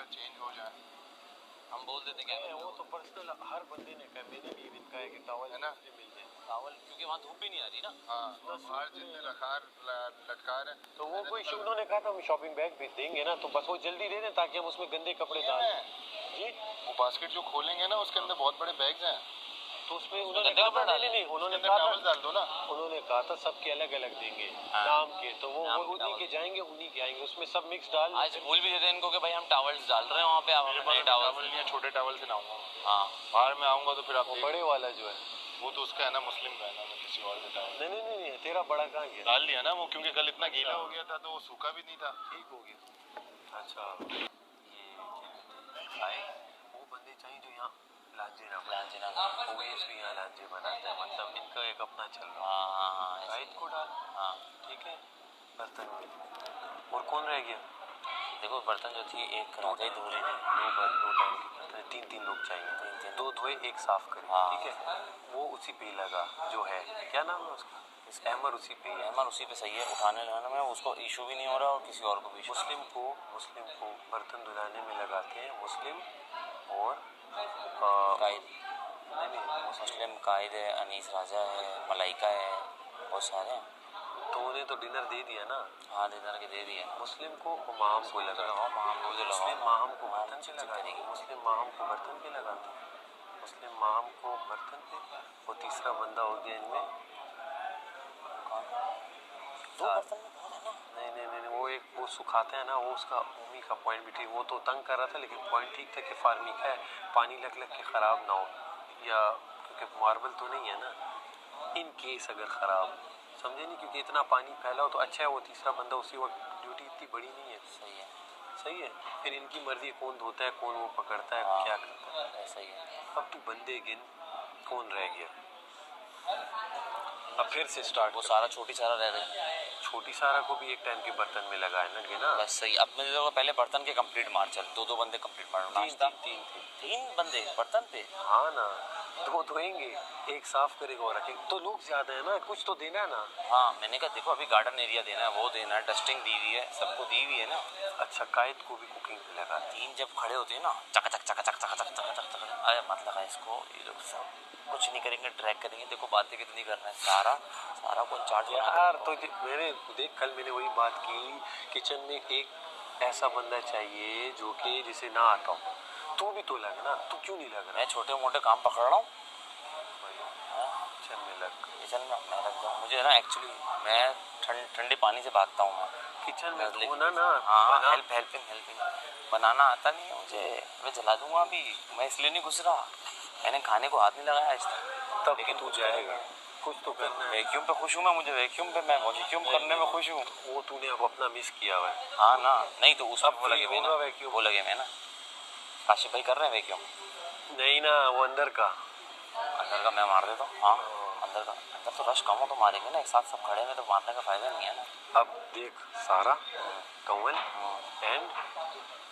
अगर चेंज हो जाए हम बोल देते क्या वो तो पर्सनल हर बंदे ने कहा, मैंने भी इनका है कि टॉवल है ना, मिल जाए टॉवल, क्योंकि वहाँ धूप भी नहीं आ रही ना। हाँ बाहर जितने लटका रहे तो वो कोई उन्होंने कहा था हम शॉपिंग बैग भी देंगे ना, तो बस वो जल्दी दे दें ताकि हम उसमें गंदे कपड़े डाल जी। वो बास्केट जो खोलेंगे ना उसके अंदर बहुत बड़े बैग्स हैं, तो उसमें उन्होंने कहा था नहीं उन्होंने कहा था डाल दो ना, उन्होंने कहा था सबके अलग अलग देंगे हाँ। नाम के, तो वो उन्हीं के जाएंगे उन्हीं के आएंगे, उसमें सब मिक्स डाल। आज बोल भी देते इनको कि भाई हम टॉवल्स डाल रहे हैं वहाँ पे, आप हमें नए टावल नहीं, छोटे टावल से लाऊंगा। हाँ बाहर में आऊंगा तो फिर आप बड़े वाला जो है वो तो उसका है ना, मुस्लिम का है ना, मैं किसी और से टावल नहीं तेरा बड़ा कहाँ गया? डाल दिया ना वो, क्योंकि कल इतना गीला हो गया था तो वो सूखा भी नहीं था, ठीक हो गया। अच्छा ये आए वो बंदे चाहिए जो यहाँ लांजे ना ओवेस भी यहाँ लांजे बनाते हैं, मतलब इनका एक अपना चल रहा है। हाँ राइट को डाल, हाँ ठीक है। बर्तन और कौन रह गया? देखो बर्तन जो थी एक राजा ही धो रही थी, दो टाइम के बर्तन, तीन लोग चाहिए, दो धोए एक साफ करे, हाँ। ठीक है। वो उसी पे ही लगा जो है, क्या नाम है उसका? अहमर उसी पे ही है। अहमर उसी पे सही है, उठाने लगाने में उसको इशू भी नहीं हो रहा और किसी और को भी। मुस्लिम को बर्तन धुलाने में लगाते हैं मुस्लिम और कायद, नहीं मुस्लिम कायद है, अनीस राजा है, मलाइका है, बहुत सारे हैं। तो उन्हें तो डिनर दे दिया ना। हाँ डिनर के दे दिया। मुस्लिम को माहम को लगा, मुस्लिम माहम को बर्तन पे लगाएंगे, मुस्लिम माहम को बर्तन पे लगाते हैं, मुस्लिम माहम को बर्तन पे, और तीसरा बंदा हो गया इनमें दो बर्तन में बहुत है ना। नहीं वो एक वो सुखाते हैं ना, वो उसका उम्मी का पॉइंट भी ठीक, वो तो तंग कर रहा था लेकिन पॉइंट ठीक था कि फार्मी का है, पानी लग के ख़राब ना हो, या क्योंकि मार्बल तो नहीं है ना, इन केस अगर ख़राब समझे नहीं, क्योंकि इतना पानी फैला हो तो अच्छा है। वो तीसरा बंदा उसी वक्त, ड्यूटी इतनी बड़ी नहीं है। सही है फिर इनकी मर्जी, कौन धोता है कौन वो पकड़ता है, हाँ, क्या करता है। सही है। अब तू बंदे गिन कौन रह गया, अब फिर से स्टार्ट। वो सारा छोटी सारा रह गई, छोटी सारा को भी एक टाइम के बर्तन में लगा है ना गिना, बस सही। अब मैं तो पहले बर्तन के कंप्लीट मार, चल दो बंदे कंप्लीट मार। नाश्ता तीन बंदे बर्तन पे, हाँ ना, दो धोएंगे एक साफ करेगा और रखेंगे, तो लोग ज्यादा है ना, कुछ तो देना है ना। हाँ मैंने कहा देखो अभी गार्डन एरिया देना है, वो देना है, डस्टिंग दी हुई है, सबको दी हुई है ना। अच्छा कायद को भी कुकिंग पे लगा, तीन जब खड़े होते हैं ना, चक चक चक चक चक चक चक चक, अरे मत लगा इसको, ये लोग सब कुछ नहीं करेंगे, ट्रैक करेंगे। देखो बातें कितनी कर रहे हैं, सारा को चार्ज यार। तो मैंने देख कल मैंने वही बात की, किचन में एक ऐसा बंदा चाहिए जो कि जिसे ना आता हो। तू भी तो लग ना, तू क्यों नहीं लग रहा? मैं छोटे मोटे काम पकड़ रहा हूँ, किचन में लग, किचन में मैं लग जाऊँ। मुझे है ना एक्चुअली मैं ठंडे पानी से भागता हूँ मैं किचन में होना ना। हाँ हेल्पिंग बनाना आता नहीं है मुझे, मैं जला दूंगा अभी, मैं इसलिए नहीं घुस रहा, मैंने खाने को हाथ नहीं लगाया आज तक। तब लेकिन तू जाएगा, कुछ तो करना है। वैक्यूम पे खुश हूँ मैं, मुझे वैक्यूम पे, मैं वैक्यूम करने में खुश हूँ। वो तूने अब अपना मिस किया हुआ है। हाँ ना, नहीं तो उसमें वो लगे मैं ना, काशिफ भाई कर रहे हैं वैक्यूम। नहीं ना, वो अंदर का मैं मार देता हूँ। हाँ अंदर तो रश कम हो तो मारेंगे ना, एक साथ सब खड़े में तो मारने का फायदा नहीं है ना। अब देख सारा कंवल एंड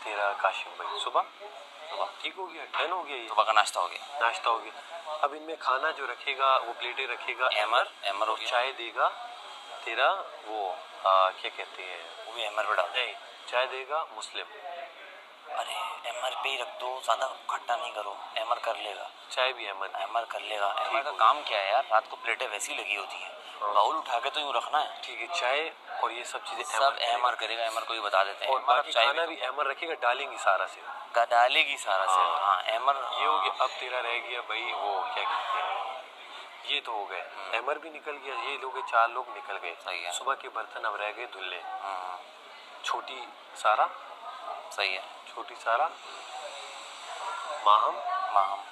तेरा काशिफ भाई सुबह ठीक हो गया, 10 हो गया, ये सुबह का नाश्ता हो गया। अब इनमें खाना जो रखेगा वो प्लेटें रखेगा एमर हो गया, चाय देगा तेरा वो क्या कहते हैं, वो भी एमर पे डाल, नहीं चाय देगा मुस्लिम। अरे एमर पे ही रख दो, ज्यादा खट्टा नहीं करो, एमर कर लेगा, चाय भी एमर कर लेगा। एमर का काम क्या है यार, रात को प्लेटें वैसी लगी होती हैं, बाउल उठा के तो यूँ रखना है, ठीक है। चाय और ये सब चीजें सब एमर करेगा, एमर को ही बता देते हैं। और बाकी खाना भी एमर रखेगा, डालेंगी सारा से हाँ एमर ये हो गया। अब तेरा रह गया भाई वो क्या कहते हैं, ये तो हो गए, एमर भी निकल गया, ये लोग 4 लोग निकल गए। सुबह के बर्तन अब रह गए धुलने। छोटी सारा सही है, छोटी सारा माहम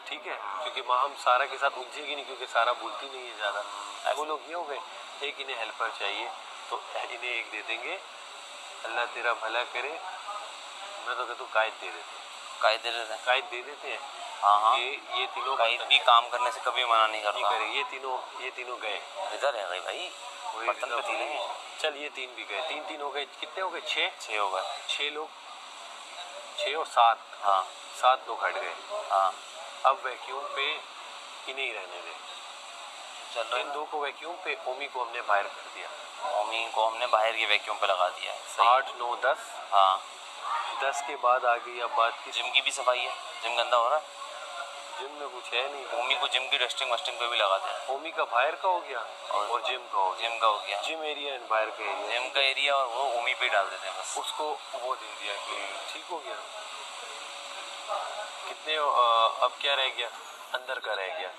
ठीक है, क्योंकि माहम सारा के साथ उलझेगी नहीं, क्योंकि सारा बोलती नहीं है ज़्यादा। वो लोग ये हो गए, एक इन्हें हेल्पर चाहिए तो इन्हें एक दे देंगे, अल्लाह तेरा भला करे। मैं तो कहता हूँ कायद दे देते हैं। हाँ ये तीनों कायद भी काम करने से कभी मना नहीं करता। ये तीनों गए, इधर है भाई बर्तन पे तीन, चल ये 3 भी गए, 3 हो गए, कितने हो गए? 6 हो गए, 6 लोग, 6 और 7, हाँ 7 लोग हट गए। हाँ अब वैक्यूम पे इन्हें ही रहने दे, चल इन 2 को वैक्यूम पे, ओमी को हमने बाहर कर दिया, ओमी को हमने बाहर की वैक्यूम पे लगा दिया। 8 9 10 हाँ 10 के बाद आ गई, अब बात की जिम की भी सफाई है, जिम गंदा हो रहा है। जिम में कुछ है नहीं। ओमी को जिम की डस्टिंग वस्टिंग पे भी लगाते हैं। ओमी का बाहर का हो गया और जिम का हो गया। जिम का हो गया, जिम एरिया एंड बाहर का एरिया। जिम का एरिया और वो ओमी पे डाल देते हैं बस। उसको वो दे दिया कि ठीक हो गया। कितने अब क्या रह गया, अंदर का रह गया।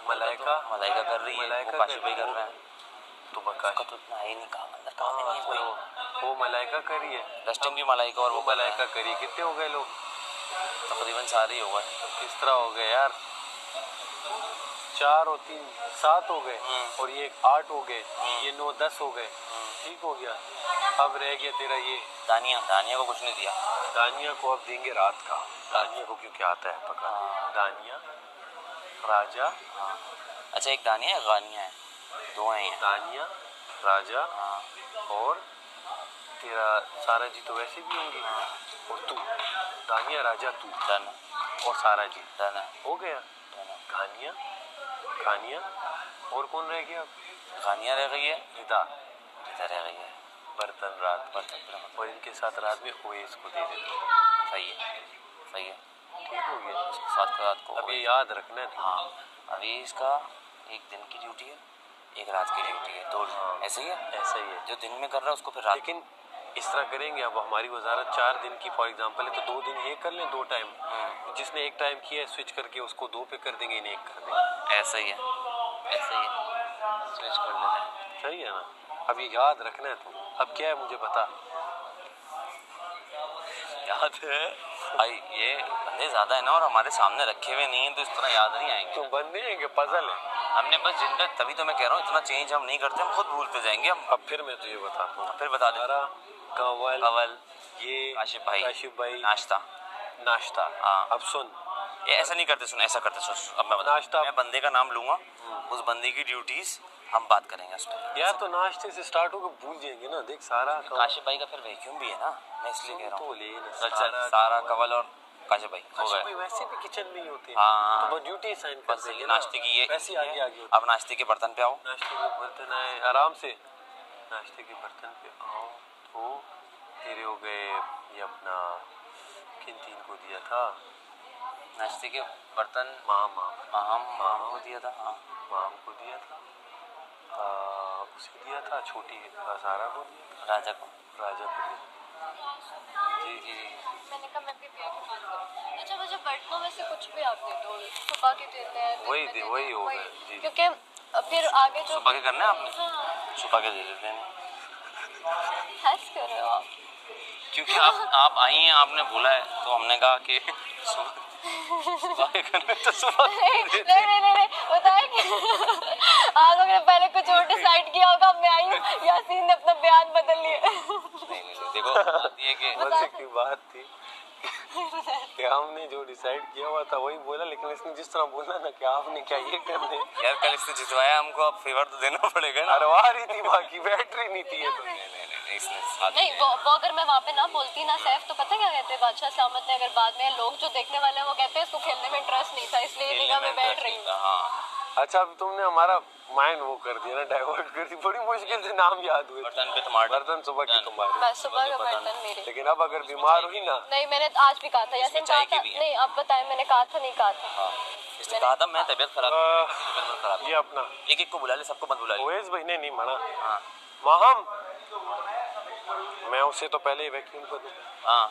मलाइका कर रही है, वो काशी भाई कर रहे हैं। तो बकाश तो इतना है ही नहीं, काम अंदर काम ही नहीं है कोई। वो मलाइका करी है, डस्टिंग भी मलाइका और वो वो मलाइका करी। कितने हो गए लोग? तकरीबन सारे ही होगा। किस तरह हो गए यार? 4 और 3 7 हो गए और ये 8 हो गए, ये 9 10 हो गए। ठीक हो गया। अब रह गया तेरा ये दानिया को कुछ नहीं दिया। दानिया को अब देंगे रात का। दानिया को क्योंकि आता है पका। दानिया, राजा। हाँ, अच्छा एक दानिया है, गानिया है, दो हैं ये। दानिया, राजा हाँ, और तेरा सारा जी तो वैसे भी होंगे। और तू, दानिया, राजा, तू डन और सारा जी डन है, हो गया। डन है। खानिया, खानिया और कौन रह गया? गानिया रह गई है, निदा, इधर रह गई है, बर्तन रात, बर्तन पे और इनके साथ रात में ओएस को दे देते। सही है, सही है। ठीक हो गया। सात रात को अब ये याद रखना है। हाँ, अभी इसका एक दिन की ड्यूटी है, एक रात की ड्यूटी है, दो ऐसे ही है। ऐसा ही है। जो दिन में कर रहा है उसको फिर रात। लेकिन इस तरह करेंगे। अब हमारी वजारत 4 दिन की फॉर एग्जांपल है, तो 2 दिन ये कर लें, 2 टाइम। जिसने एक टाइम किया है स्विच करके उसको 2 पे कर देंगे, इन्हें 1 कर देंगे। ऐसा ही है, ऐसा ही है, स्विच कर लेते हैं। सही है ना? अब ये याद रखना है तुम। अब क्या है मुझे बता। याद है भाई, ये बंदे ज्यादा है ना और हमारे सामने रखे हुए नहीं है, तो इस तरह याद नहीं आएंगे। तुम बंदे हैं कि पजल है? हमने बस जिंदा, तभी तो मैं कह रहा हूँ इतना चेंज हम नहीं करते, हम खुद भूलते जाएंगे हम। अब फिर मैं तुझे बताता हूँ। फिर बता दे। कंवल, कवल, ये काशिफ भाई, नाश्ता, नाश्ता। हाँ। अब सुन, ये ऐसा नहीं करते, सुन ऐसा करते, सुन अब मैं नाश्ता। मैं बंदे का नाम लूंगा, उस बंदे की ड्यूटीज हम बात करेंगे उस पर। यार तो नाश्ते से स्टार्ट होकर भूल जाएंगे ना। देख सारा काशिफ भाई का फिर वैक्यूम भी है ना, मैं इसलिए कह रहा तो हूँ। ले ना। अच्छा, सारा कवल और काशिफ भाई हो काशिफ गए। भाई वैसे भी किचन में ही होते हैं। हाँ, तो वो ड्यूटी साइन कर बस देंगे ये ना। नाश्ते की ये वैसे आगे आगे। अब नाश्ते के बर्तन पे आओ। नाश्ते के बर्तन आए आराम से। नाश्ते के बर्तन पे आओ तो तेरे हो गए। ये अपना किन 3 को दिया था? नाश्ते के बर्तन माम को दिया था। हाँ, माम को दिया था, उसे दिया था, छोटी सारा को दिया था, राजा को दिया। जी जी जी। मैंने कहा मैं भी ब्याह की बात करूँ। अच्छा, मुझे बर्तनों में से कुछ भी आप दे दो, सुबह के देते हैं, दिन वही में दे, देते वही हैं, होगा जी। क्योंकि फिर आगे जो सुबह के करने हैं आपने? हाँ, सुबह के दे देते हैं, हंस कर रहे हो आप। क्योंकि आप आई हैं, आपने बोला है तो हमने कहा कि सुबह के करने तो सुबह के दे देते हैं। नहीं बताया कि आप लोगों ने पहले कुछ और डिसाइड किया होगा, मैं आई हूँ, यासीन ने अपना बयान बदल लिया। नहीं, देखो बात ये कि मजे की बात थी कि हमने जो डिसाइड किया हुआ था वही बोला, लेकिन इसने जिस तरह बोला ना कि आपने क्या ये कर दे। यार कल इसने जितवाया हमको, अब फेवर तो देना पड़ेगा ना। अरवा रही थी, बाकी बैटरी नहीं थी ये तो। नहीं, इसने साथ नहीं, वो अगर मैं वहाँ पे ना बोलती ना सैफ, तो पता क्या कहते हैं बादशाह सलामत ने, अगर बाद में लोग जो देखने वाले हैं वो कहते हैं इसको खेलने में इंटरेस्ट नहीं था इसलिए ये जगह में बैठ रही हूँ। हाँ, अच्छा अब तुमने हमारा माइंड वो कर दिया ना, डाइवर्ट कर दी। बड़ी मुश्किल से नाम याद हुए। बर्तन पे तुम्हारे बर्तन सुबह की तुम्हारे। बस सुबह का बर्तन मेरे। लेकिन अब अगर बीमार हुई ना। नहीं, मैंने आज भी कहा था, यासीन चाय कहा था। की भी है। नहीं, आप बताएं, मैंने कहा था नहीं कहा था? हाँ, इसने कहा था मैं तबीयत खराब ये अपना एक को बुला ले, सबको मत बुला ले। ओएस भाई ने नहीं माना। हाँ माहम, मैं उसे तो पहले ही वैक्यूम कर दूं। हाँ